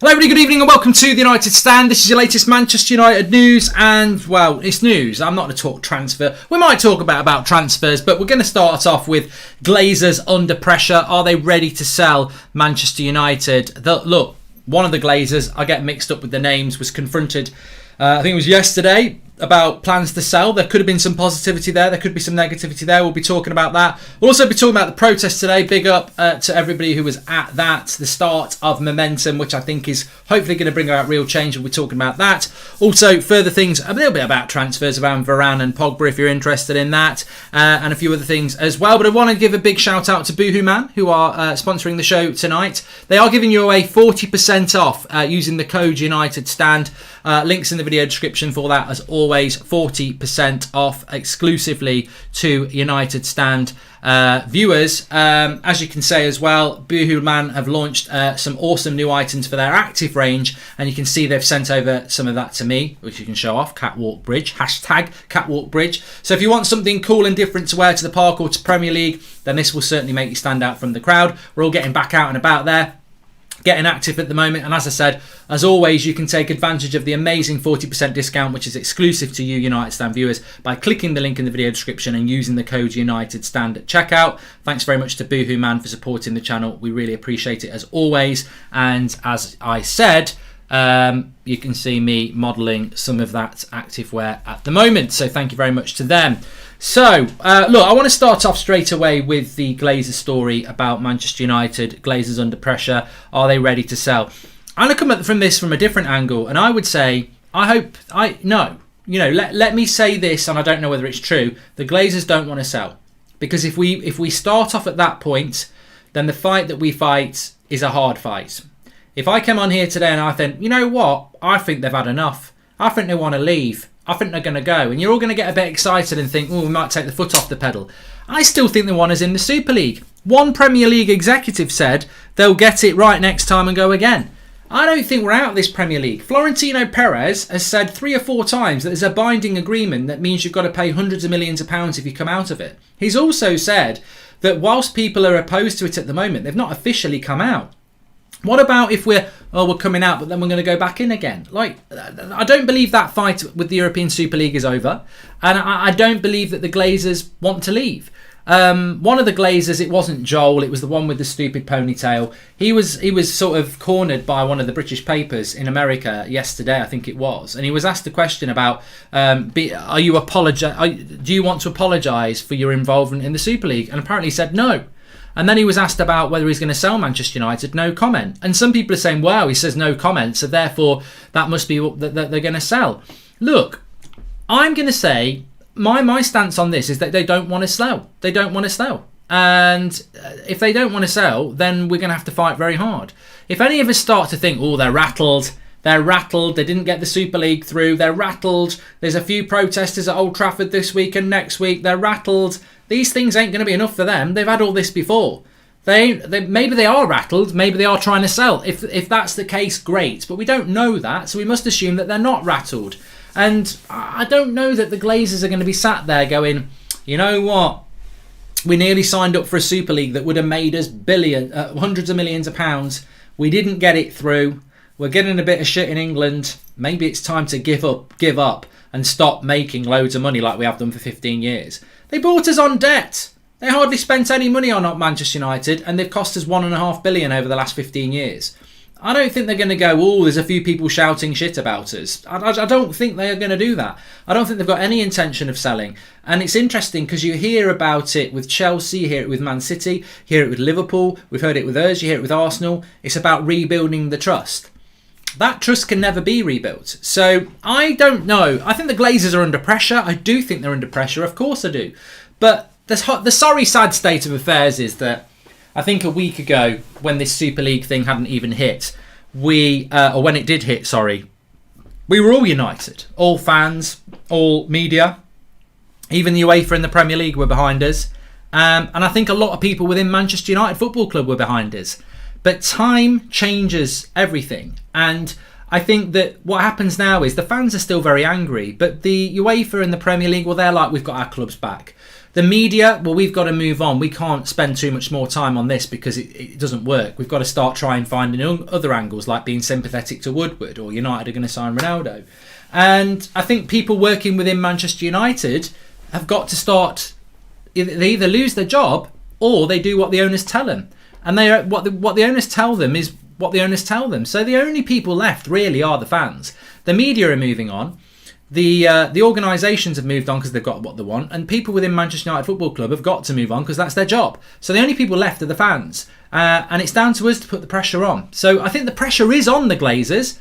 Hello everybody, good evening and welcome to the United Stand. This is your latest Manchester United news and, well, it's news. I'm not going to talk transfer. We might talk about transfers, but we're going to start off with Glazers under pressure. Are they ready to sell Manchester United? Look, one of the Glazers, I get mixed up with the names, was confronted, I think it was yesterday, about plans to sell. There could have been some positivity there. There could be some negativity there. We'll be talking about that. We'll also be talking about the protest today. Big up to everybody who was at that. The start of momentum, which I think is hopefully going to bring about real change. We'll be talking about that. Also, further things, a little bit about transfers around Varane and Pogba, if you're interested in that. And a few other things as well. But I want to give a big shout out to Boohoo Man, who are sponsoring the show tonight. They are giving you away 40% off using the code United Stand. Links in the video description for that, as always. 40% off exclusively to United Stand viewers. As you can say as well, Boohoo Man have launched some awesome new items for their active range, and you can see they've sent over some of that to me, which you can show off. Catwalk Bridge, hashtag Catwalk Bridge. So if you want something cool and different to wear to the park or to Premier League, then this will certainly make you stand out from the crowd. We're all getting back out and about there, getting active at the moment, and as I said, as always, you can take advantage of the amazing 40% discount, which is exclusive to you United Stand viewers, by clicking the link in the video description and using the code United Stand at checkout. Thanks very much to Boohoo Man for supporting the channel. We really appreciate it as always, and as I said, you can see me modelling some of that active wear at the moment, so thank you very much to them. So, look, I want to start off straight away with the Glazers story about Manchester United. Glazers under pressure. Are they ready to sell? I'm going to come at from this from a different angle, and I would say, no. You know, let me say this, and I don't know whether it's true. The Glazers don't want to sell. Because if we start off at that point, then the fight that we fight is a hard fight. If I came on here today and I think, you know what, I think they've had enough. I think they want to leave. I think they're going to go. And you're all going to get a bit excited and think, oh, we might take the foot off the pedal. I still think they want us in the Super League. One Premier League executive said they'll get it right next time and go again. I don't think we're out of this Premier League. Florentino Perez has said 3 or 4 times that there's a binding agreement that means you've got to pay hundreds of millions of pounds if you come out of it. He's also said that whilst people are opposed to it at the moment, they've not officially come out. What about if we're coming out, but then we're going to go back in again? Like, I don't believe that fight with the European Super League is over. And I don't believe that the Glazers want to leave. One of the Glazers, it wasn't Joel, it was the one with the stupid ponytail. He was sort of cornered by one of the British papers in America yesterday, I think it was. And he was asked a question about, do you want to apologise for your involvement in the Super League? And apparently he said no. And then he was asked about whether he's going to sell Manchester United. No comment. And some people are saying, wow, he says no comment, so therefore that must be that they're going to sell. Look, I'm going to say my stance on this is that they don't want to sell. They don't want to sell. And if they don't want to sell, then we're going to have to fight very hard. If any of us start to think, oh, they're rattled, they didn't get the Super League through, they're rattled, there's a few protesters at Old Trafford this week and next week, they're rattled. These things ain't going to be enough for them. They've had all this before. Maybe they are rattled, maybe they are trying to sell. If that's the case, great. But we don't know that, so we must assume that they're not rattled. And I don't know that the Glazers are going to be sat there going, you know what, we nearly signed up for a Super League that would have made us hundreds of millions of pounds. We didn't get it through. We're getting a bit of shit in England. Maybe it's time to give up and stop making loads of money like we have done for 15 years. They bought us on debt. They hardly spent any money on Manchester United, and they've cost us $1.5 billion over the last 15 years. I don't think they're going to go, oh, there's a few people shouting shit about us. I don't think they are going to do that. I don't think they've got any intention of selling. And it's interesting because you hear about it with Chelsea, you hear it with Man City, hear it with Liverpool, we've heard it with us, you hear it with Arsenal. It's about rebuilding the trust. That trust can never be rebuilt. So I don't know. I think the Glazers are under pressure. I do think they're under pressure. Of course I do. But the sorry, sad state of affairs is that I think a week ago, when this Super League thing hadn't even hit, or when it did hit, sorry, we were all united. All fans, all media, even the UEFA and the Premier League were behind us. And I think a lot of people within Manchester United Football Club were behind us. But time changes everything. And I think that what happens now is the fans are still very angry. But the UEFA and the Premier League, well, they're like, we've got our clubs back. The media, well, we've got to move on. We can't spend too much more time on this because it doesn't work. We've got to start trying finding other angles, like being sympathetic to Woodward, or United are going to sign Ronaldo. And I think people working within Manchester United have got to start, they either lose their job or they do what the owners tell them. And what the owners tell them is what the owners tell them. So the only people left really are the fans. The media are moving on. The organisations have moved on because they've got what they want, and people within Manchester United Football Club have got to move on because that's their job. So the only people left are the fans, and it's down to us to put the pressure on. So I think the pressure is on the Glazers.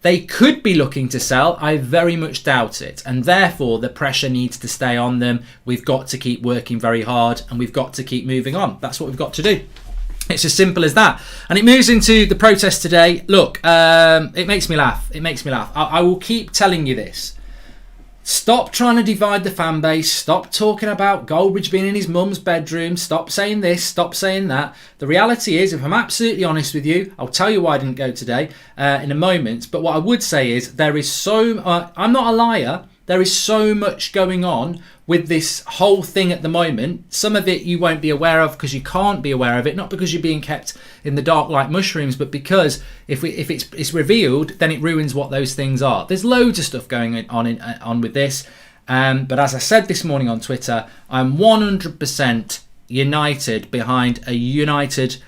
They could be looking to sell. I very much doubt it, and therefore the pressure needs to stay on them. We've got to keep working very hard, and we've got to keep moving on. That's what we've got to do. It's as simple as that. And it moves into the protest today. Look, it makes me laugh. It makes me laugh. I will keep telling you this. Stop trying to divide the fan base. Stop talking about Goldbridge being in his mum's bedroom. Stop saying this. Stop saying that. The reality is, if I'm absolutely honest with you, I'll tell you why I didn't go today in a moment. But what I would say is there is I'm not a liar. There is so much going on with this whole thing at the moment. Some of it you won't be aware of because you can't be aware of it, not because you're being kept in the dark like mushrooms, but because if it's revealed, then it ruins what those things are. There's loads of stuff going on with this. But as I said this morning on Twitter, I'm 100% united behind a united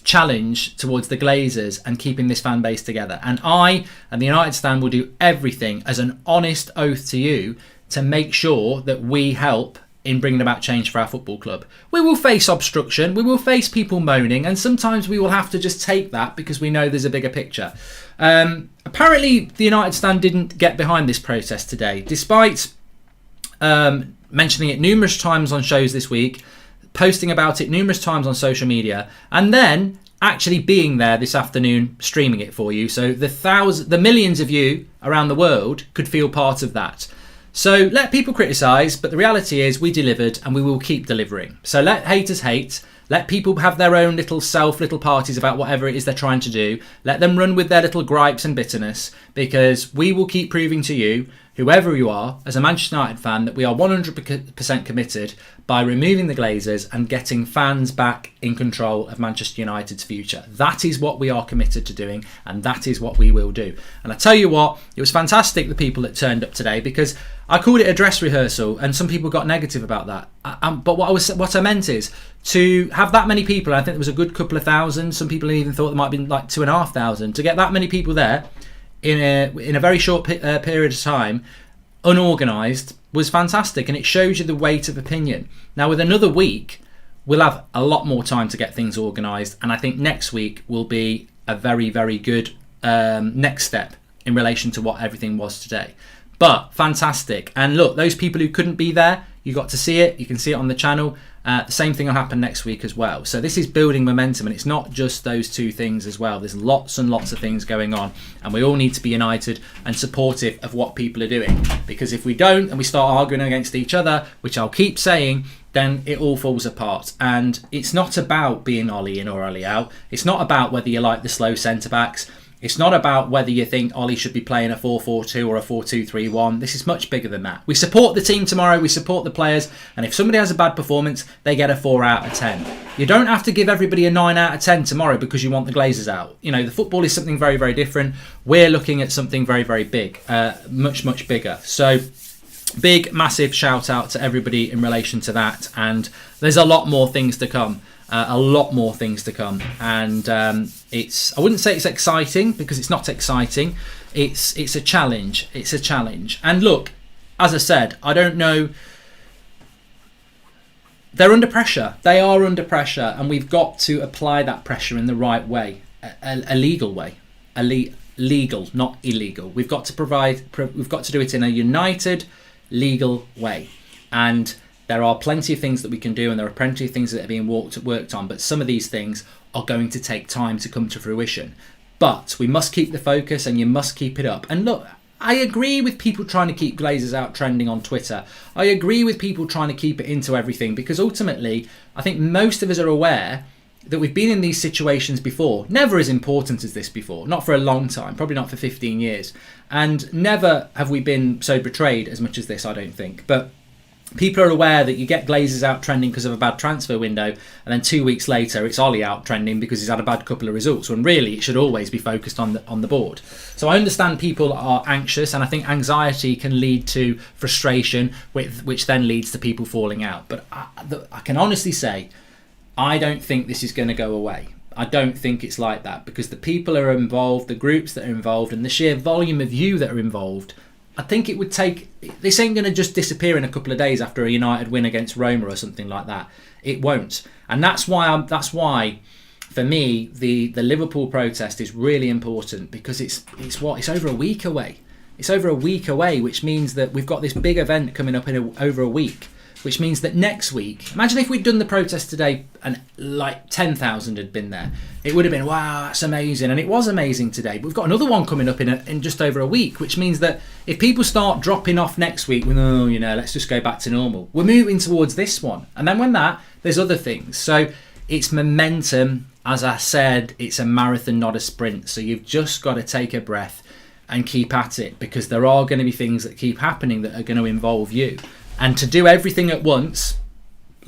challenge towards the Glazers and keeping this fan base together. And I and the United stand will do everything as an honest oath to you to make sure that we help in bringing about change for our football club. We will face obstruction, we will face people moaning, and sometimes we will have to just take that because we know there's a bigger picture. Apparently the United stand didn't get behind this protest today, despite mentioning it numerous times on shows this week, posting about it numerous times on social media, and then actually being there this afternoon streaming it for you. So the millions of you around the world could feel part of that. So let people criticise, but the reality is we delivered and we will keep delivering. So let haters hate. Let people have their own little parties about whatever it is they're trying to do. Let them run with their little gripes and bitterness, because we will keep proving to you, whoever you are, as a Manchester United fan, that we are 100% committed by removing the Glazers and getting fans back in control of Manchester United's future. That is what we are committed to doing, and that is what we will do. And I tell you what, it was fantastic, the people that turned up today, because I called it a dress rehearsal, and some people got negative about that. But what I meant is to have that many people. I think there was a good couple of thousand. Some people even thought there might have been like 2,500. To get that many people there in a very short period of time, unorganised, was fantastic, and it shows you the weight of opinion. Now, with another week, we'll have a lot more time to get things organised, and I think next week will be a very, very good next step in relation to what everything was today. But fantastic. And look, those people who couldn't be there, you got to see it. You can see it on the channel. The same thing will happen next week as well. So this is building momentum, and it's not just those two things as well. There's lots and lots of things going on, and we all need to be united and supportive of what people are doing. Because if we don't and we start arguing against each other, which I'll keep saying, then it all falls apart. And it's not about being Ollie in or Ollie out. It's not about whether you like the slow centre-backs. It's not about whether you think Ollie should be playing a 4-4-2 or a 4-2-3-1. This is much bigger than that. We support the team tomorrow. We support the players. And if somebody has a bad performance, they get a 4 out of 10. You don't have to give everybody a 9 out of 10 tomorrow because you want the Glazers out. You know, the football is something very, very different. We're looking at something very, very big. Much, much bigger. So big, massive shout out to everybody in relation to that. And there's a lot more things to come. And I wouldn't say it's exciting, because it's not exciting. It's a challenge. And look, as I said, I don't know. They're under pressure. They are under pressure, and we've got to apply that pressure in the right way, a legal way, legal, not illegal. We've got to do it in a united, legal way, and there are plenty of things that we can do, and there are plenty of things that are being worked on, but some of these things are going to take time to come to fruition. But we must keep the focus, and you must keep it up. And look, I agree with people trying to keep Glazers out trending on Twitter. I agree with people trying to keep it into everything, because ultimately, I think most of us are aware that we've been in these situations before. Never as important as this before. Not for a long time. Probably not for 15 years. And never have we been so betrayed as much as this, I don't think. But people are aware that you get Glazers out trending because of a bad transfer window, and then 2 weeks later it's Ollie out trending because he's had a bad couple of results, when really it should always be focused on the board. So I understand people are anxious, and I think anxiety can lead to frustration, which then leads to people falling out. But I can honestly say, I don't think this is going to go away. I don't think it's like that, because the people that are involved, the groups that are involved, and the sheer volume of you that are involved, I think it would take... This ain't going to just disappear in a couple of days after a United win against Roma or something like that. It won't. And that's why for me, the Liverpool protest is really important, because it's over a week away. It's over a week away, which means that we've got this big event coming up in over a week, which means that next week, imagine if we'd done the protest today and like 10,000 had been there. It would have been, wow, that's amazing. And it was amazing today. But we've got another one coming up in just over a week, which means that if people start dropping off next week, well, let's just go back to normal. We're moving towards this one. And then there's other things. So it's momentum. As I said, it's a marathon, not a sprint. So you've just got to take a breath and keep at it, because there are going to be things that keep happening that are going to involve you. And to do everything at once,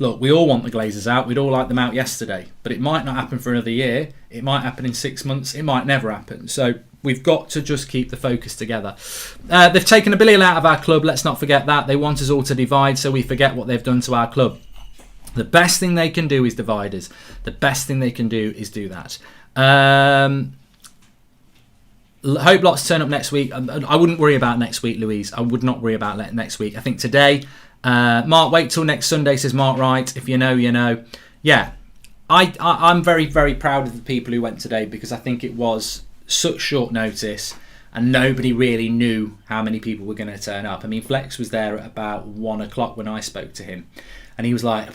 look, we all want the Glazers out. We'd all like them out yesterday. But it might not happen for another year. It might happen in 6 months. It might never happen. So we've got to just keep the focus together. They've taken $1 billion out of our club. Let's not forget that. They want us all to divide, so we forget what they've done to our club. The best thing they can do is divide us. The best thing they can do is do that. Hope lots turn up next week. I wouldn't worry about next week, Louise. I would not worry about next week. I think today, Mark, wait till next Sunday, says Mark Wright. If you know, you know. Yeah, I'm very, very proud of the people who went today, because I think it was such short notice and nobody really knew how many people were going to turn up. I mean, Flex was there at about 1 o'clock when I spoke to him, and he was like,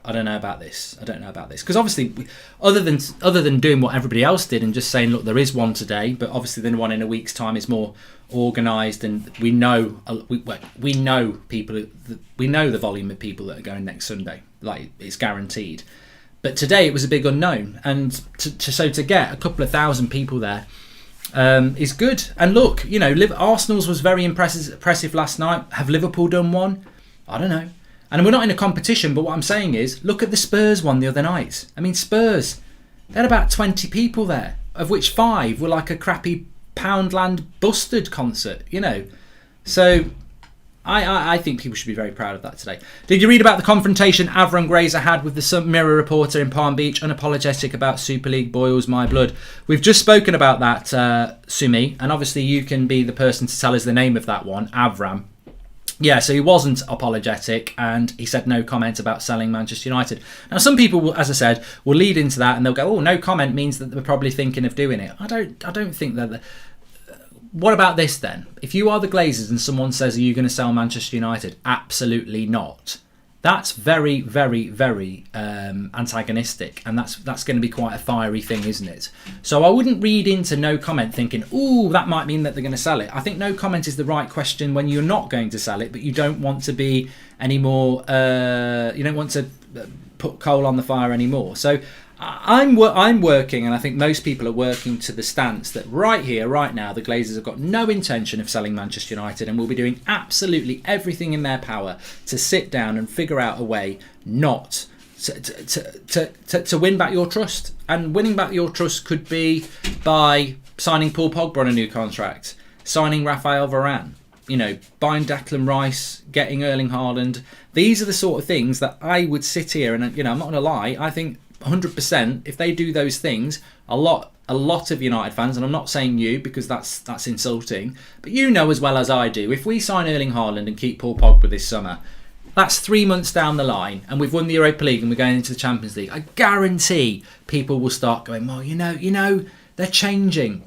I don't know about this. Because obviously, other than doing what everybody else did and just saying, look, there is one today, but obviously the one in a week's time is more organised, and we know people. We know the volume of people that are going next Sunday. Like, it's guaranteed. But today it was a big unknown, and to get a couple of thousand people there is good. And look, Arsenal's was very impressive last night. Have Liverpool done one? I don't know. And we're not in a competition, but what I'm saying is, look at the Spurs one the other night. I mean, Spurs, they had about 20 people there, of which 5 were like a crappy Poundland Busted concert, So I think people should be very proud of that today. Did you read about the confrontation Avram Grazer had with the Sun Mirror reporter in Palm Beach, unapologetic about Super League boils my blood? We've just spoken about that, Sumi, and obviously you can be the person to tell us the name of that one, Avram. Yeah, so he wasn't apologetic, and he said no comment about selling Manchester United. Now, some people, will, as I said, will lead into that and they'll go, "Oh, no comment means that they're probably thinking of doing it." I don't think that. What about this then? If you are the Glazers and someone says, "Are you going to sell Manchester United?" Absolutely not. That's very, very, very antagonistic, and that's going to be quite a fiery thing, isn't it? So I wouldn't read into no comment thinking, "Ooh, that might mean that they're going to sell it." I think no comment is the right question when you're not going to sell it, but you don't want to be any more. You don't want to put coal on the fire anymore. So I'm working, and I think most people are working to the stance that right here, right now, the Glazers have got no intention of selling Manchester United, and will be doing absolutely everything in their power to sit down and figure out a way not to win back your trust. And winning back your trust could be by signing Paul Pogba on a new contract, signing Raphael Varane, buying Declan Rice, getting Erling Haaland. These are the sort of things that I would sit here and, I'm not going to lie, I think 100%, if they do those things, a lot of United fans, and I'm not saying you because that's insulting, but as well as I do, if we sign Erling Haaland and keep Paul Pogba this summer, that's 3 months down the line, and we've won the Europa League and we're going into the Champions League. I guarantee people will start going, "Well, they're changing.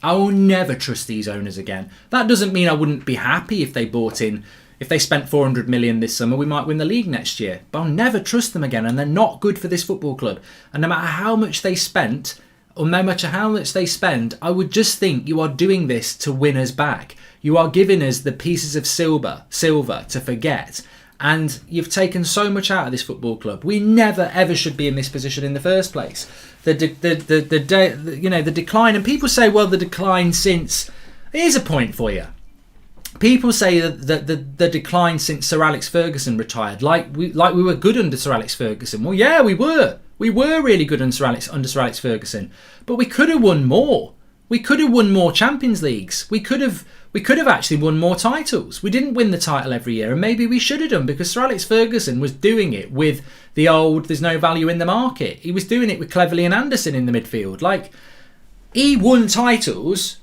I will never trust these owners again." That doesn't mean I wouldn't be happy if they bought in. If they spent 400 million this summer, we might win the league next year. But I'll never trust them again, and they're not good for this football club. And no matter how much they spent, or no matter how much they spend, I would just think you are doing this to win us back. You are giving us the pieces of silver to forget. And you've taken so much out of this football club. We never ever should be in this position in the first place. The decline, and people say, well, the decline since. Here's a point for you. people say that the decline since Sir Alex Ferguson retired, like we were good under Sir Alex Ferguson. Well, yeah, we were really good under Sir Alex Ferguson, but we could have won more. We could have won more Champions Leagues. We could have actually won more titles. We didn't win the title every year, and maybe we should have done, because Sir Alex Ferguson was doing it with the old "there's no value in the market." He was doing it with Cleverley and Anderson in the midfield. Like, he won titles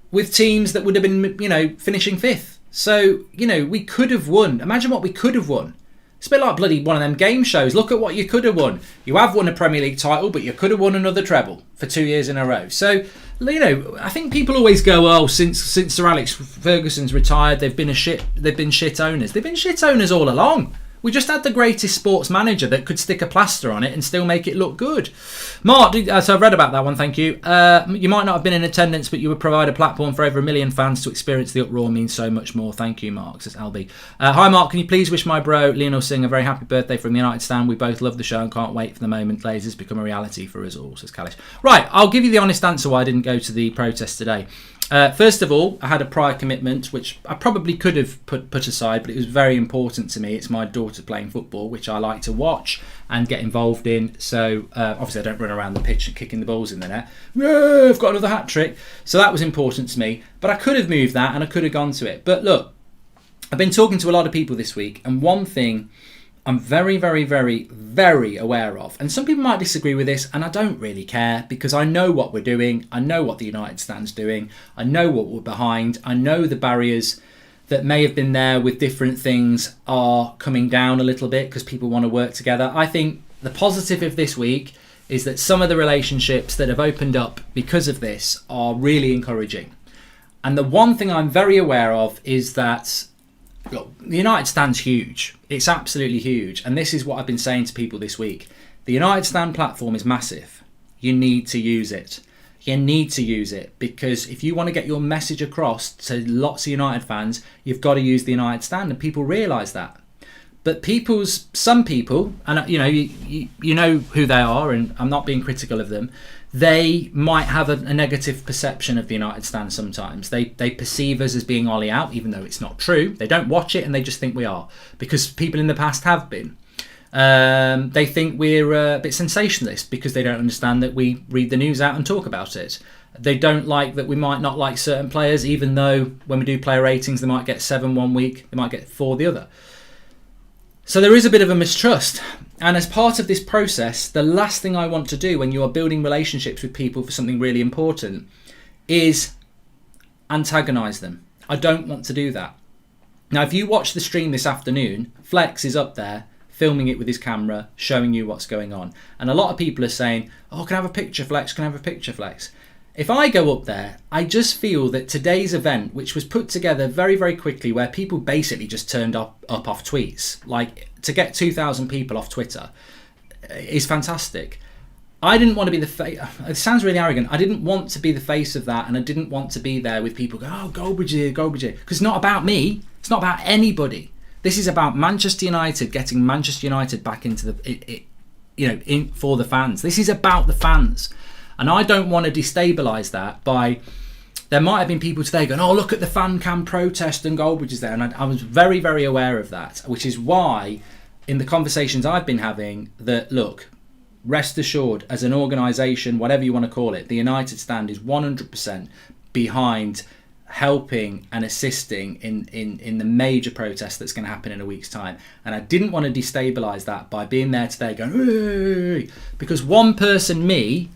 with teams that would have been, finishing fifth. So, we could have won. Imagine what we could have won. It's a bit like bloody one of them game shows. Look at what you could have won. You have won a Premier League title, but you could have won another treble for 2 years in a row. So, I think people always go, "Oh, since Sir Alex Ferguson's retired, they've been shit owners." They've been shit owners all along. We just had the greatest sports manager that could stick a plaster on it and still make it look good. Mark, so I've read about that one, thank you. You might not have been in attendance, but you would provide a platform for over 1 million fans to experience the uproar. Means so much more. Thank you, Mark, says LB. Hi, Mark, can you please wish my bro, Lionel Singh, a very happy birthday from the United Stand? We both love the show and can't wait for the moment Glazers become a reality for us all, says Kalish. Right, I'll give you the honest answer why I didn't go to the protest today. First of all, I had a prior commitment, which I probably could have put aside, but it was very important to me. It's my daughter playing football, which I like to watch and get involved in. So obviously I don't run around the pitch and kicking the balls in the net. Yeah, I've got another hat trick. So that was important to me. But I could have moved that and I could have gone to it. But look, I've been talking to a lot of people this week, and one thing I'm very, very, very, very aware of, and some people might disagree with this, and I don't really care, because I know what we're doing. I know what the United Stand's doing. I know what we're behind. I know the barriers that may have been there with different things are coming down a little bit because people want to work together. I think the positive of this week is that some of the relationships that have opened up because of this are really encouraging. And the one thing I'm very aware of is that, look, the United Stand's huge. It's absolutely huge. And this is what I've been saying to people this week. The United Stand platform is massive. You need to use it. You need to use it, because if you want to get your message across to lots of United fans, you've got to use the United Stand, and people realise that. But some people, and you know who they are, and I'm not being critical of them, they might have a negative perception of the United Stand sometimes. They perceive us as being Ollie out, even though it's not true. They don't watch it and they just think we are, because people in the past have been. They think we're a bit sensationalist because they don't understand that we read the news out and talk about it. They don't like that we might not like certain players, even though when we do player ratings, they might get 7 one week, they might get 4 the other. So there is a bit of a mistrust. And as part of this process, the last thing I want to do when you are building relationships with people for something really important is antagonise them. I don't want to do that. Now, if you watch the stream this afternoon, Flex is up there filming it with his camera, showing you what's going on. And a lot of people are saying, "Oh, can I have a picture, Flex? Can I have a picture, Flex?" If I go up there, I just feel that today's event, which was put together very, very quickly, where people basically just turned up off tweets, like to get 2,000 people off Twitter, is fantastic. I didn't want to be the face. It sounds really arrogant. I didn't want to be the face of that, and I didn't want to be there with people going, "Oh, Goldbridge here, Goldbridge here," because it's not about me. It's not about anybody. This is about Manchester United getting Manchester United back into for the fans. This is about the fans. And I don't want to destabilise that by... There might have been people today going, "Oh, look at the fan cam protest and Goldbridge is there." And I was very, very aware of that, which is why in the conversations I've been having that, look, rest assured, as an organisation, whatever you want to call it, the United Stand is 100% behind helping and assisting in the major protest that's going to happen in a week's time. And I didn't want to destabilise that by being there today going, "Hey!" Because one person, me,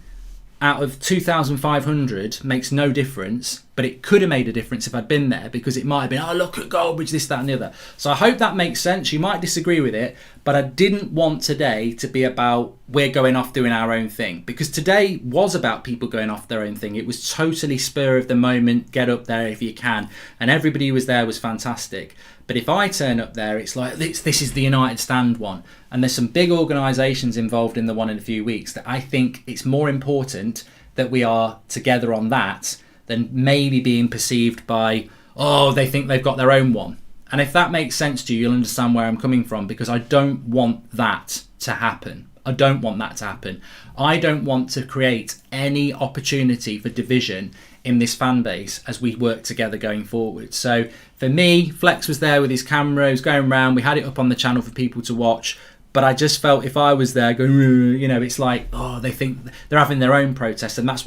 out of 2,500 makes no difference, but it could have made a difference if I'd been there, because it might have been, "Oh, look at Goldbridge, this, that and the other." So I hope that makes sense. You might disagree with it, but I didn't want today to be about we're going off doing our own thing, because today was about people going off their own thing. It was totally spur of the moment, get up there if you can, and everybody who was there was fantastic. But if I turn up there, it's like, this is the United Stand one. And there's some big organisations involved in the one in a few weeks that I think it's more important that we are together on that than maybe being perceived by, "Oh, they think they've got their own one." And if that makes sense to you, you'll understand where I'm coming from, because I don't want that to happen. I don't want that to happen. I don't want to create any opportunity for division in this fan base as we work together going forward. So for me, Flex was there with his camera, he was going around, we had it up on the channel for people to watch. But I just felt if I was there going, you know, it's like, oh, they think they're having their own protest, and that's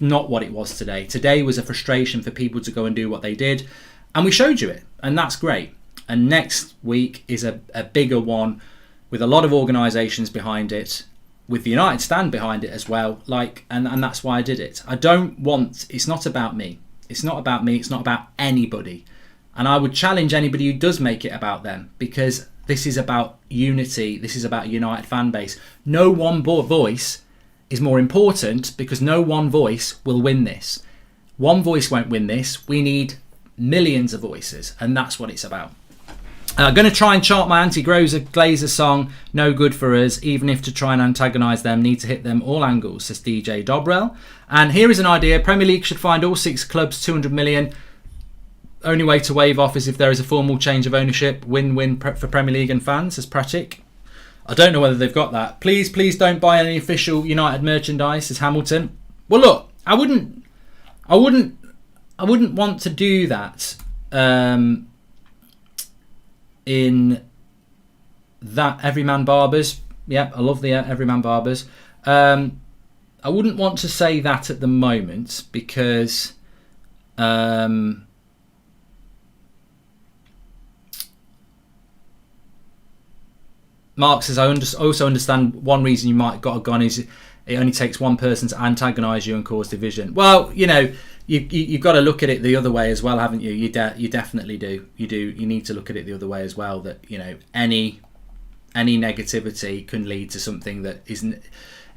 not what it was today. Today was a frustration for people to go and do what they did, and we showed you it, and that's great. And next week is a bigger one with a lot of organisations behind it, with the United Stand behind it as well. And that's why I did it. It's not about me. It's not about me. It's not about anybody. And I would challenge anybody who does make it about them, because this is about unity. This is about a united fan base. No one voice is more important, because no one voice will win this. One voice won't win this. We need millions of voices, and that's what it's about. I'm going to try and chart my anti-Glazer song, No Good For Us, even if to try and antagonise them, need to hit them all angles, says DJ Dobrell. And here is an idea. Premier League should find all 6 clubs 200 million. Only way to waive off is if there is a formal change of ownership. Win-win for Premier League and fans, says Pratik. I don't know whether they've got that. Please don't buy any official United merchandise, says Hamilton. Well, look, I wouldn't want to do that. In that Everyman Barbers, yep, I love the Everyman Barbers. I wouldn't want to say that at the moment, because Mark says, I also understand one reason you might have got a gun is it only takes one person to antagonise you and cause division. Well, you know, you've got to look at it the other way as well, haven't you? You definitely do. You need to look at it the other way as well, that, you know, any negativity can lead to something that isn't...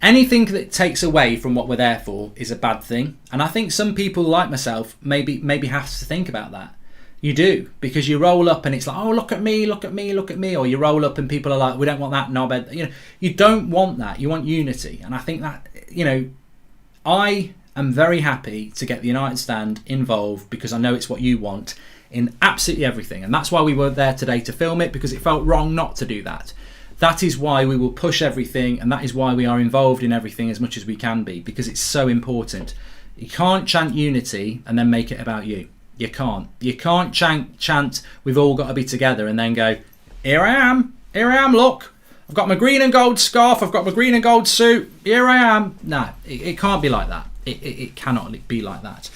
Anything that takes away from what we're there for is a bad thing. And I think some people like myself maybe have to think about that. You do, because you roll up and it's like, oh, look at me, look at me, look at me. Or you roll up and people are like, we don't want that knobhead. You know, you don't want that. You want unity. And I think that, you know, I am very happy to get the United Stand involved, because I know it's what you want in absolutely everything. And that's why we were there today to film it, because it felt wrong not to do that. That is why we will push everything, and that is why we are involved in everything as much as we can be, because it's so important. You can't chant unity and then make it about you. You can't. You can't chant we've all got to be together and then go, here I am, look. I've got my green and gold scarf, I've got my green and gold suit, here I am. No, it can't be like that. It cannot be like that.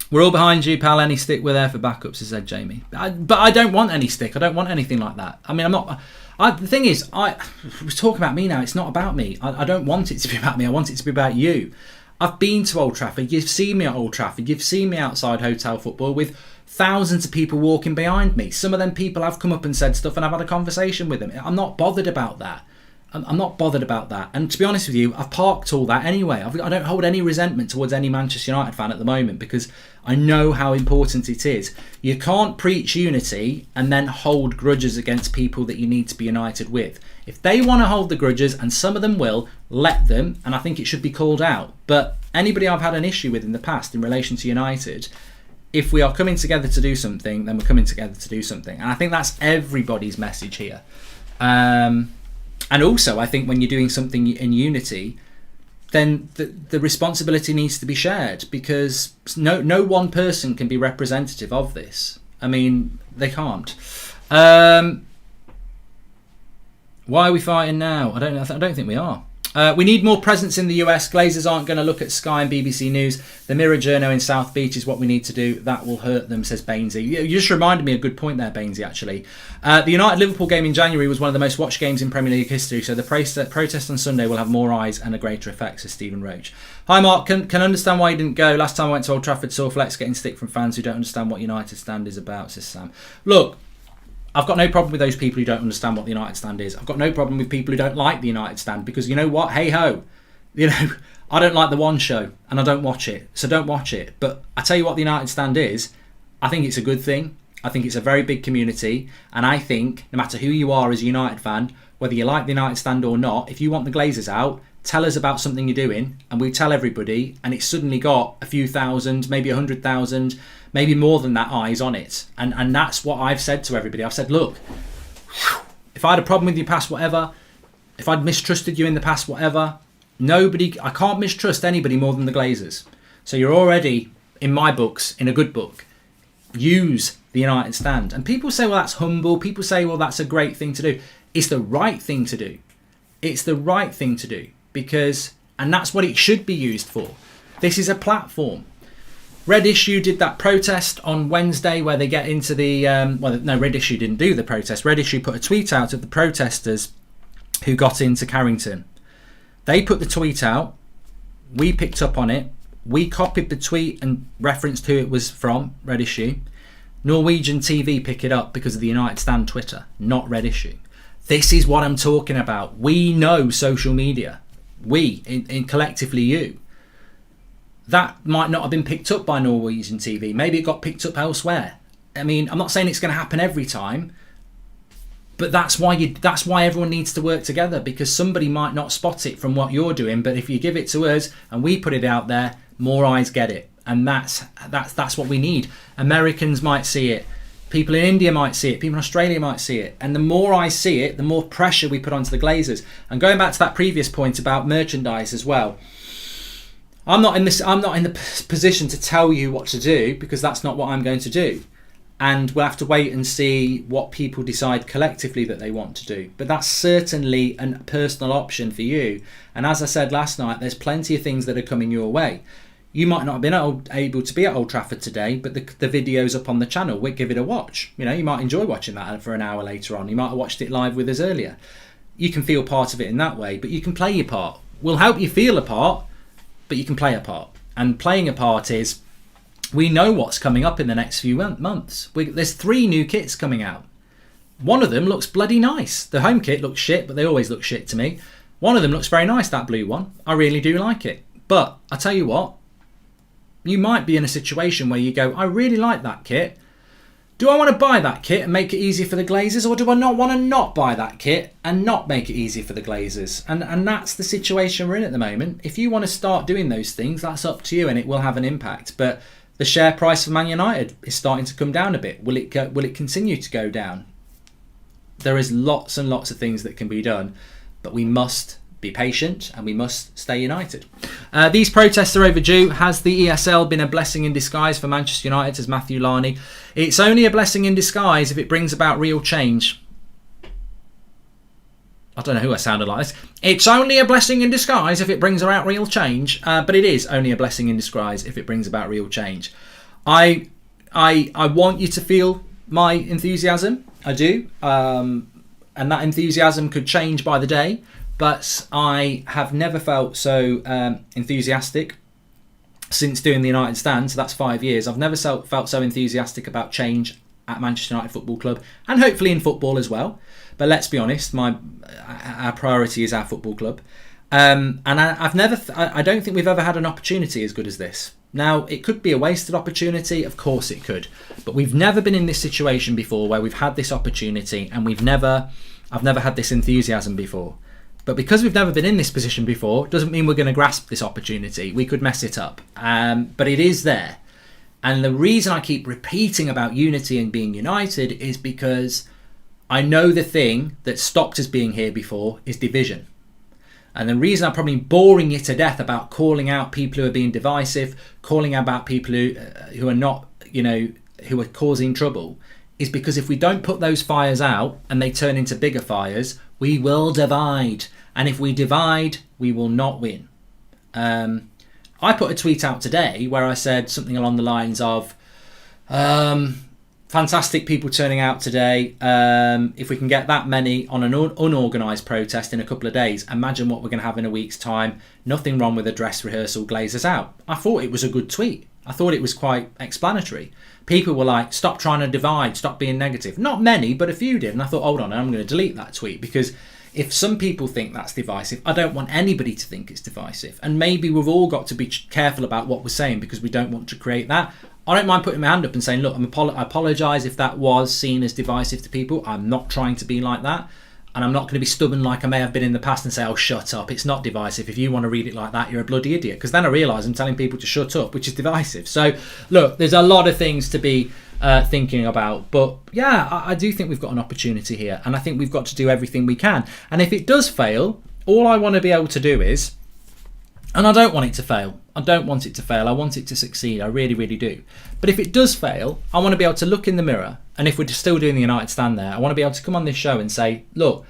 We're all behind you, pal. Any stick, we're there for backups, has said Jamie. But I don't want any stick. I don't want anything like that. I mean, I'm not... the thing is, I was talking about me now. It's not about me. I don't want it to be about me. I want it to be about you. I've been to Old Trafford. You've seen me at Old Trafford. You've seen me outside Hotel Football with thousands of people walking behind me. Some of them people have come up and said stuff, and I've had a conversation with them. I'm not bothered about that. I'm not bothered about that. And to be honest with you, I've parked all that anyway. I don't hold any resentment towards any Manchester United fan at the moment, because I know how important it is. You can't preach unity and then hold grudges against people that you need to be united with. If they want to hold the grudges, and some of them will, let them, and I think it should be called out. But anybody I've had an issue with in the past in relation to United, if we are coming together to do something, then we're coming together to do something. And I think that's everybody's message here. And also, I think when you're doing something in unity, then the responsibility needs to be shared, because no one person can be representative of this. I mean, they can't. Why are we fighting now? I don't think we are. We need more presence in the US. Glazers aren't going to look at Sky and BBC News. The Mirror Journo in South Beach is what we need to do. That will hurt them, says Bainesy. You just reminded me a good point there, Bainesy, actually. The United-Liverpool game in January was one of the most watched games in Premier League history, so the protest on Sunday will have more eyes and a greater effect, says Stephen Roach. Hi, Mark. Can understand why you didn't go. Last time I went to Old Trafford, saw Flex getting stick from fans who don't understand what United Stand is about, says Sam. Look, I've got no problem with those people who don't understand what the United Stand is. I've got no problem with people who don't like the United Stand, because you know what? Hey ho. You know, I don't like the One Show and I don't watch it. So don't watch it. But I tell you what the United Stand is. I think it's a good thing. I think it's a very big community. And I think no matter who you are as a United fan, whether you like the United Stand or not, if you want the Glazers out, tell us about something you're doing, and we tell everybody, and it's suddenly got a few thousand, maybe 100,000, maybe more than that eyes on it. And that's what I've said to everybody. I've said, look, if I had a problem with you past, whatever, if I'd mistrusted you in the past, whatever, I can't mistrust anybody more than the Glazers. So you're already, in my books, in a good book. Use the United stand. And people say, well, that's humble. People say, well, that's a great thing to do. It's the right thing to do. It's the right thing to do because, and that's what it should be used for. This is a platform. Red Issue did that protest on Wednesday where they get into the, Red Issue didn't do the protest. Red Issue put a tweet out of the protesters who got into Carrington. They put the tweet out. We picked up on it. We copied the tweet and referenced who it was from, Red Issue. Norwegian TV pick it up because of the United Stand Twitter, not Red Issue. This is what I'm talking about. We know social media. We, in collectively you. That might not have been picked up by Norwegian TV. Maybe it got picked up elsewhere. I mean, I'm not saying it's going to happen every time, but that's why everyone needs to work together, because somebody might not spot it from what you're doing, but if you give it to us and we put it out there, more eyes get it. And that's what we need. Americans might see it. People in India might see it. People in Australia might see it. And the more I see it, the more pressure we put onto the Glazers. And going back to that previous point about merchandise as well, I'm not in the position to tell you what to do, because that's not what I'm going to do. And we'll have to wait and see what people decide collectively that they want to do. But that's certainly a personal option for you. And as I said last night, there's plenty of things that are coming your way. You might not have been able to be at Old Trafford today, but the video's up on the channel. We'll give it a watch. You know, you might enjoy watching that for an hour later on. You might have watched it live with us earlier. You can feel part of it in that way, but you can play your part. We'll help you feel a part, but you can play a part. And playing a part is, we know what's coming up in the next few months. There's 3 new kits coming out. One of them looks bloody nice. The home kit looks shit, but they always look shit to me. One of them looks very nice, that blue one. I really do like it. But I tell you what, you might be in a situation where you go, I really like that kit. Do I want to buy that kit and make it easier for the Glazers, or do I not want to not buy that kit and not make it easier for the Glazers? And that's the situation we're in at the moment. If you want to start doing those things, that's up to you, and it will have an impact. But the share price of Man United is starting to come down a bit. Will it continue to go down? There is lots and lots of things that can be done, but we must be patient and we must stay united. These protests are overdue. Has the ESL been a blessing in disguise for Manchester United, says Matthew Larney? It's only a blessing in disguise if it brings about real change. I don't know who I sounded like this. It's only a blessing in disguise if it brings about real change, but it is only a blessing in disguise if it brings about real change. I want you to feel my enthusiasm. I do, and that enthusiasm could change by the day. But I have never felt so enthusiastic since doing the United Stand. So that's 5 years. I've never felt so enthusiastic about change at Manchester United Football Club, and hopefully in football as well. But let's be honest, our priority is our football club. And I don't think we've ever had an opportunity as good as this. Now, it could be a wasted opportunity. Of course it could. But we've never been in this situation before where we've had this opportunity, and I've never had this enthusiasm before. But because we've never been in this position before, doesn't mean we're going to grasp this opportunity. We could mess it up. But it is there. And the reason I keep repeating about unity and being united is because I know the thing that stopped us being here before is division. And the reason I'm probably boring you to death about calling out people who are being divisive, calling out people who are not, who are causing trouble, is because if we don't put those fires out and they turn into bigger fires, we will divide. And if we divide, we will not win. I put a tweet out today where I said something along the lines of, fantastic people turning out today. If we can get that many on an unorganised protest in a couple of days, imagine what we're going to have in a week's time. Nothing wrong with a dress rehearsal, Glazers out. I thought it was a good tweet. I thought it was quite explanatory. People were like, stop trying to divide, stop being negative. Not many, but a few did. And I thought, hold on, I'm going to delete that tweet, because if some people think that's divisive, I don't want anybody to think it's divisive. And maybe we've all got to be careful about what we're saying, because we don't want to create that. I don't mind putting my hand up and saying, look, I apologise if that was seen as divisive to people. I'm not trying to be like that. And I'm not going to be stubborn like I may have been in the past and say, oh, shut up, it's not divisive. If you want to read it like that, you're a bloody idiot. Because then I realise I'm telling people to shut up, which is divisive. So, look, there's a lot of things to be thinking about. But, yeah, I do think we've got an opportunity here. And I think we've got to do everything we can. And if it does fail, all I want to be able to do is And I don't want it to fail. I don't want it to fail. I want it to succeed. I really, really do. But if it does fail, I want to be able to look in the mirror. And if we're still doing the United Stand there, I want to be able to come on this show and say, look,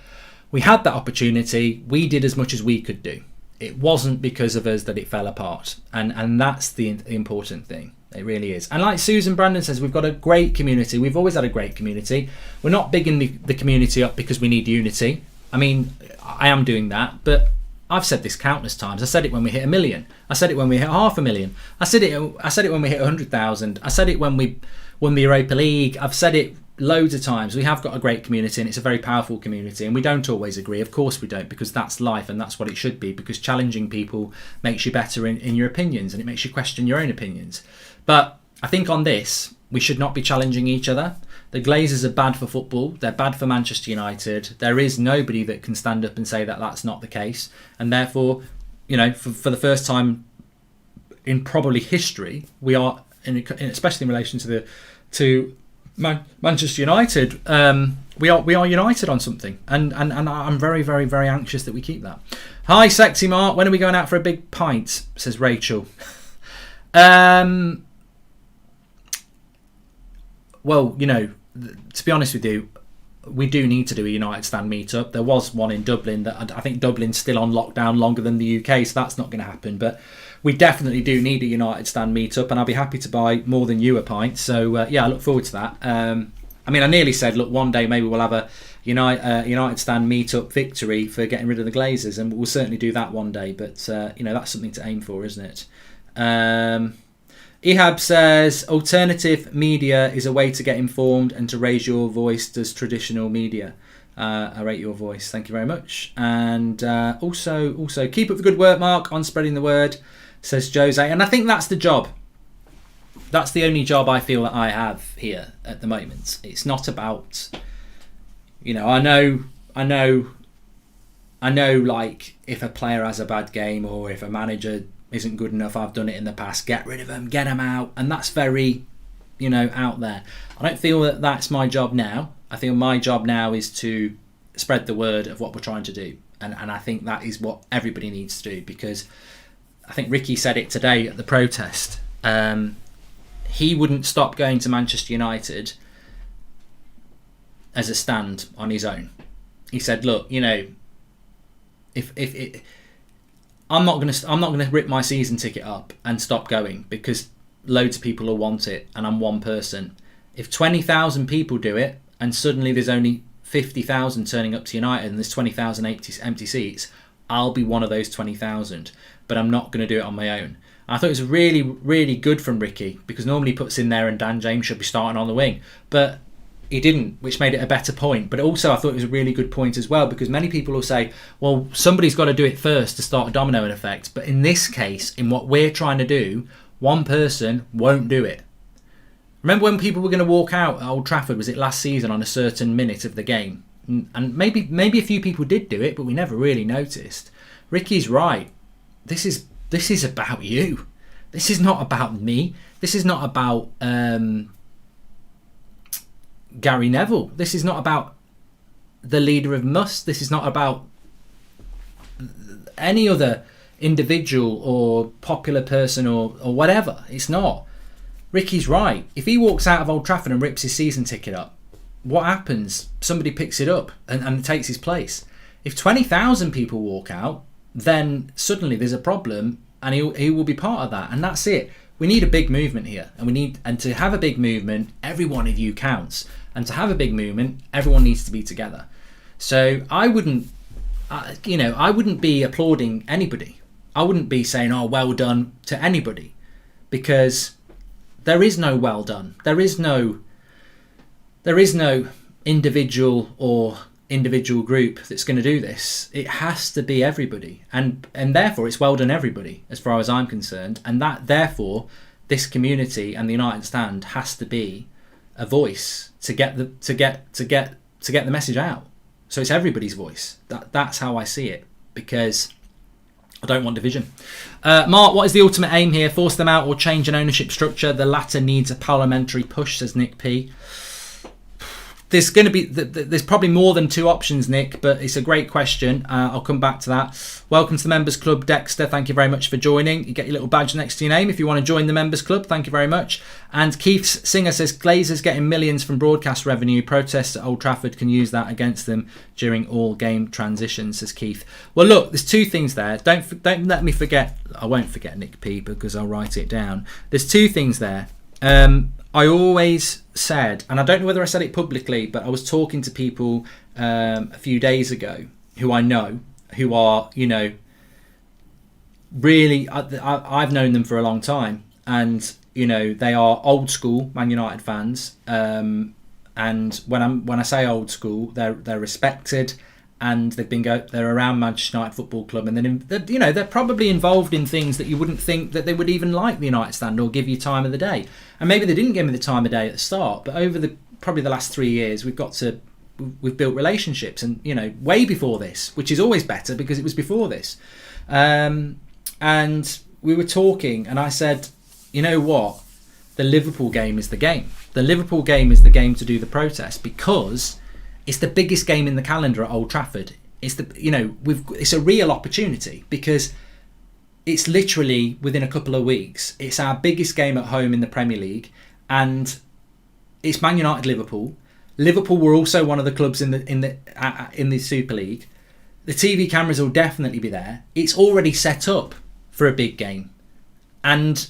we had that opportunity. We did as much as we could do. It wasn't because of us that it fell apart. And that's the important thing. It really is. And like Susan Brandon says, we've got a great community. We've always had a great community. We're not bigging the community up because we need unity. I mean, I am doing that, but I've said this countless times. I said it when we hit 1 million. I said it when we hit 500,000. I said it when we hit 100,000. I said it when we won the Europa League. I've said it loads of times. We have got a great community, and it's a very powerful community, and we don't always agree. Of course we don't, because that's life and that's what it should be, because challenging people makes you better in your opinions, and it makes you question your own opinions. But I think on this, we should not be challenging each other. The Glazers are bad for football. They're bad for Manchester United. There is nobody that can stand up and say that that's not the case. And therefore, you know, for the first time in probably history, we are, especially in relation to Manchester United, we are united on something. And I'm very, very, very anxious that we keep that. Hi, Sexy Mark. When are we going out for a big pint? Says Rachel. Well, you know, to be honest with you, we do need to do a United Stand meetup. There was one in Dublin that I think Dublin's still on lockdown longer than the UK, so that's not going to happen. But we definitely do need a United Stand meetup, and I'll be happy to buy more than you a pint. So yeah, I look forward to that. I mean, I nearly said, look, one day maybe we'll have a United Stand meetup victory for getting rid of the Glazers, and we'll certainly do that one day. But you know, that's something to aim for, isn't it? Ehab says, alternative media is a way to get informed and to raise your voice. Does traditional media? I rate your voice. Thank you very much. And also keep up the good work, Mark, on spreading the word, says Jose. And I think that's the job. That's the only job I feel that I have here at the moment. It's not about, you know, I know like if a player has a bad game or if a manager isn't good enough, I've done it in the past, get rid of them, get them out, and that's very, you know, out there. I don't feel that that's my job now. I feel my job now is to spread the word of what we're trying to do, and I think that is what everybody needs to do, because I think Ricky said it today at the protest. He wouldn't stop going to Manchester United as a stand on his own. He said, look, you know, if I'm not gonna rip my season ticket up and stop going because loads of people will want it and I'm one person. If 20,000 people do it and suddenly there's only 50,000 turning up to United and there's 20,000 empty seats, I'll be one of those 20,000. But I'm not going to do it on my own. I thought it was really, really good from Ricky, because normally he puts in there and Dan James should be starting on the wing, but he didn't, which made it a better point. But also I thought it was a really good point as well, because many people will say, well, somebody's got to do it first to start a domino effect. But in this case, in what we're trying to do, one person won't do it. Remember when people were going to walk out at Old Trafford, was it last season, on a certain minute of the game? And maybe a few people did do it, but we never really noticed. Ricky's right. This is about you. This is not about me. This is not about Gary Neville. This is not about the leader of MUFC. This is not about any other individual or popular person or whatever. It's not. Ricky's right. If he walks out of Old Trafford and rips his season ticket up, what happens? Somebody picks it up and takes his place. If 20,000 people walk out, then suddenly there's a problem, and he will be part of that, and that's it. We need a big movement here, and to have a big movement, every one of you counts, and to have a big movement, everyone needs to be together. So I wouldn't be applauding anybody. I wouldn't be saying, oh, well done to anybody, because there is no well done. There is no individual or individual group that's going to do this. It has to be everybody, and therefore it's well done everybody as far as I'm concerned, and that therefore this community and the United Stand has to be a voice to get the message out. So it's everybody's voice. That's how I see it, because I don't want division. Mark, what is the ultimate aim here? Force them out or change an ownership structure? The latter needs a parliamentary push, says Nick P. there's going to be there's probably more than two options, Nick, but it's a great question. I'll come back to that. Welcome to the Members Club, Dexter. Thank you very much for joining. You get your little badge next to your name if you want to join the Members Club. Thank you very much. And Keith Singer says Glazers getting millions from broadcast revenue. Protests at Old Trafford can use that against them during all game transitions, says Keith. Well, look, there's two things there. Don't let me forget. I won't forget Nick P because I'll write it down. There's two things there. I always said, and I don't know whether I said it publicly, but I was talking to people a few days ago who I know, who are, really, I've known them for a long time, and they are old school Man United fans. And when I say old school, they're respected, and they're around Manchester United Football Club, and then they're probably involved in things that you wouldn't think that they would even like the United stand or give you time of the day. And maybe they didn't give me the time of day at the start, but over probably the last 3 years, we've built relationships, and way before this, which is always better because it was before this. And we were talking, and I said, you know what, the Liverpool game is the game. The Liverpool game is the game to do the protest, because it's the biggest game in the calendar at Old Trafford. It's it's a real opportunity, because it's literally within a couple of weeks. It's our biggest game at home in the Premier League, and it's Man United Liverpool. Liverpool were also one of the clubs in the Super League. The TV cameras will definitely be there. It's already set up for a big game, and